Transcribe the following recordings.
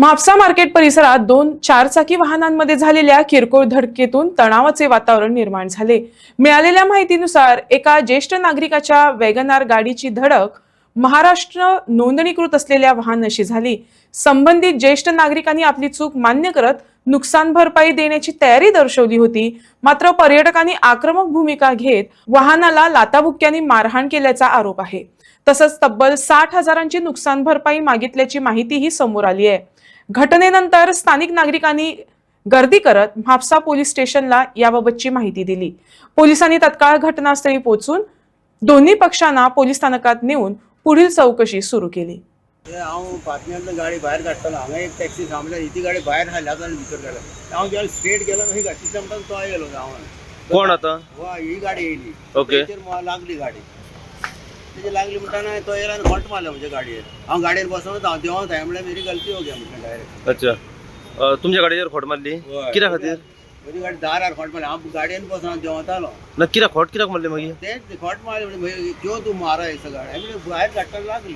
Mapusa market परिसरात दोन चारचाकी वाहनांमध्ये झालेल्या किरकोळ धडकेतून तणावाचे वातावरण निर्माण झाले। मिळालेल्या माहितीनुसार एका ज्येष्ठ नागरिकाच्या वॅगनार गाडीची धडक महाराष्ट्र नोंदणीकृत असलेल्या वाहनाशी झाली। संबंधित ज्येष्ठ नागरिकांनी आपली चूक मान्य करत नुकसान भरपाई देण्याची तयारी दर्शवली होती, मात्र पर्यटकांनी आक्रमक भूमिका घेत वाहनाला लाथाबुक्क्यांनी मारहाण केल्याचा आरोप आहे। तसंच तब्बल 60,000ची नुकसान भरपाई मागितल्याची माहितीही समोर आली आहे। घटनेनंतर स्थानिक नागरिकांनी गर्दी करत म्हापसा पोलीस स्टेशनला याबाबतची माहिती दिली। पोलिसांनी तत्काळ घटनास्थळी पोहोचून दोन्ही पक्षांना पोलीस स्थानकात नेऊन पुढील चौकशी सुरू केली। पातण्यातलं गाडी बाहेर काढताना हांगा एक टॅक्सी थांबल्या, ही गाडी बाहेर हाडल्या आणि भितर गेला। हांव जेन्ना स्ट्रेट गेलो ही गाडी चमटान तो गेलो हांव। कोण आता? वा ही गाडी येयली। ओके। तेचेर लागली गाडी। तेजे लागली म्हणताना तो येयला आणि फॉल्ट मारला म्हणजे गाडयेर। हांव गाडयेर बसोन हांव देंवत हांवें म्हणल्यार मेरी गलती हो गया म्हणलें डायरेक्ट। अच्छा, तुमच्या गाडयेर खोट मारली कित्या खातीर? मेरी गाडी दारार खोट मारली, हांव गाडयेन बसोन देंवतालो। ना कित्याक खोट कित्याक मारली मागीर? तेच खोट मारली म्हणजे क्यों तू मारा हे सगळं हांवें बाहेर काडटाना लागली।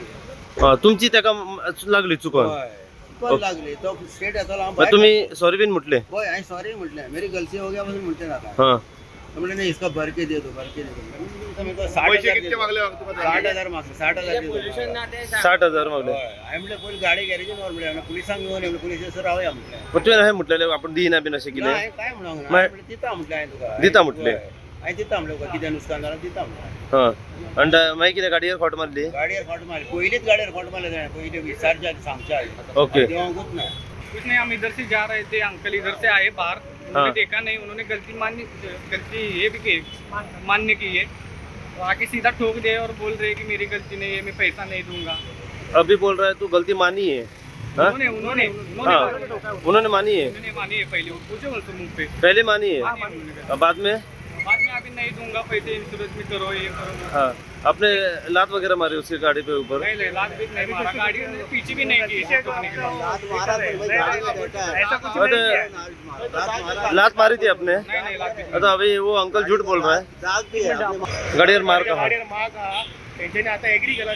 तुमची तेका लागली चुकोन? चुकोन लागली, तो स्ट्रेट येतालो हांव। तुम्ही सॉरी बीन म्हटले? होय हांवें सॉरी म्हटलें, मेरी गलती हो गया म्हणून म्हणते आता। हां, हमने नहीं इसका भर के दे दो, भर के दे दो। मेरे को 60,000 कितने मांगले? 60,000 मांगले, 60,000 दे दो। 60,000 मागले? हमने पुलिस गाडी गॅरेज वर म्हणले, पुलिसांक घेऊन येले, पुलिस सर रावया म्हटले। पण तुवें हे म्हटलेले आपण दिना बीन अशें कितें? नाही काय म्हणूंक ना, दिता म्हटले हांवें तुका। दिता म्हटले? हांवें दिता म्हटले, कितें नुकसान जालां दिता म्हटले। हां, आणि मागीर कितें गाडयेर खोट मारली? गाडयेर खोट मारली, पयलीच गाडयेर खोट मारले जाय, पयली विचारच्या सांगच्या। ओके। देवांकूच ना कुछ नहीं, हम इधर से जा रहे थे, अंकल इधर से आए बाहर, उन्होंने देखा नहीं, उन्होंने गलती ये भी की, मान्य की है, तो आके सीधा ठोक दिया और बोल रहे कि मेरी गलती नहीं है, मैं पैसा नहीं दूंगा। अभी बोल रहा है तू गलती मानी है? हाँ? उन्होंने उन्होंने उन्होंने मानी है? उन्होंने मानी है, पहले पूछो उनसे मुंह पे। पहले मानी है? हाँ, मानी उन्होंने। अब बाद में अभी नहीं दूंगा पैसे, इंश्योरेंस में करो, ये करो। हाँ, आपने लात वगैरह मारी उसकी गाड़ी पे ऊपर? नहीं, लात भी नहीं मारा, गाड़ी ने पीछे भी नहीं की। लात मारा तो भाई गाड़ी में बैठा है। ऐसा कुछ अरे, नहीं किया। लात मारी थी आपने? नहीं, लात भी नहीं। आता अभी वो अंकल झूठ बोल रहा है। दाग भी है। गाडीवर मार कहा? गाडीवर मार कहा, त्यांच्याने आता एग्री केला,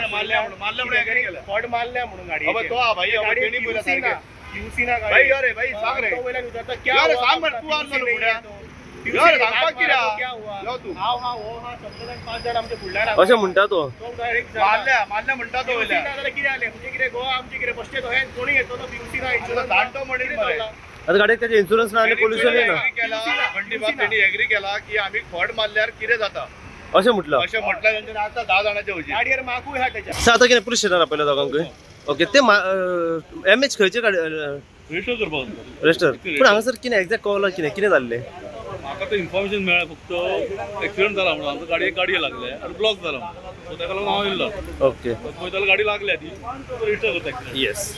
मारल्या म्हणून एग्री केला, फॉल्ट मारल्या म्हणून गाडी। अब तो आ भाई, अब केनी बोला सारखे यूसी ना भाई, अरे भाई सांग रे, तो वेळेला विचारता क्या यार हुआ? सांग बर तू आणलं नहीं पुढे है तो। यार सांगपाक कित्याक? क्या हुआ? यो तू हाव हा हो हा सगळे 5 जण आमचे फुडल्यान अशें म्हणटा तो? तो डायरेक्ट मारल्या म्हणटा तो वयल्या किती आले म्हणजे किती गो आमचे किती बसते तो हे कोणी येतो तो यूसी ना तुला जाणतो म्हणील मरे आता गाडीत त्याचे इन्शुरन्स ना आणि पोल्युशन ना केला बंडी बाप त्यांनी एग्री केला की आम्ही खोड मारल्यार कितें जाता अशें म्हटलं? अशें म्हटलं त्यांच्यानी आता 10 जाणांचे होजी गाडीवर माकू ह्या त्याच्या सो आता कितें पुलीस स्टेशनार आपयला दोगांकूय? ओके, ते एमएच खंयचे गाडी रजिस्टर करपाक रजिस्टर? पूण हांगासर कितें एक्झॅक्ट कळला कितें जाल्लें? म्हाका तो इन्फॉर्मेशन मेळ्ळें, फक्त एक्सिडेंट जाला म्हणून आमच्या गाडी लागले आणि ब्लॉक जाला, सो ताका लागून हांव येयल्लो। ओके, पळयताल्यार गाडी लागल्या ती रजिस्टर करता एक्सिडेंट। येस।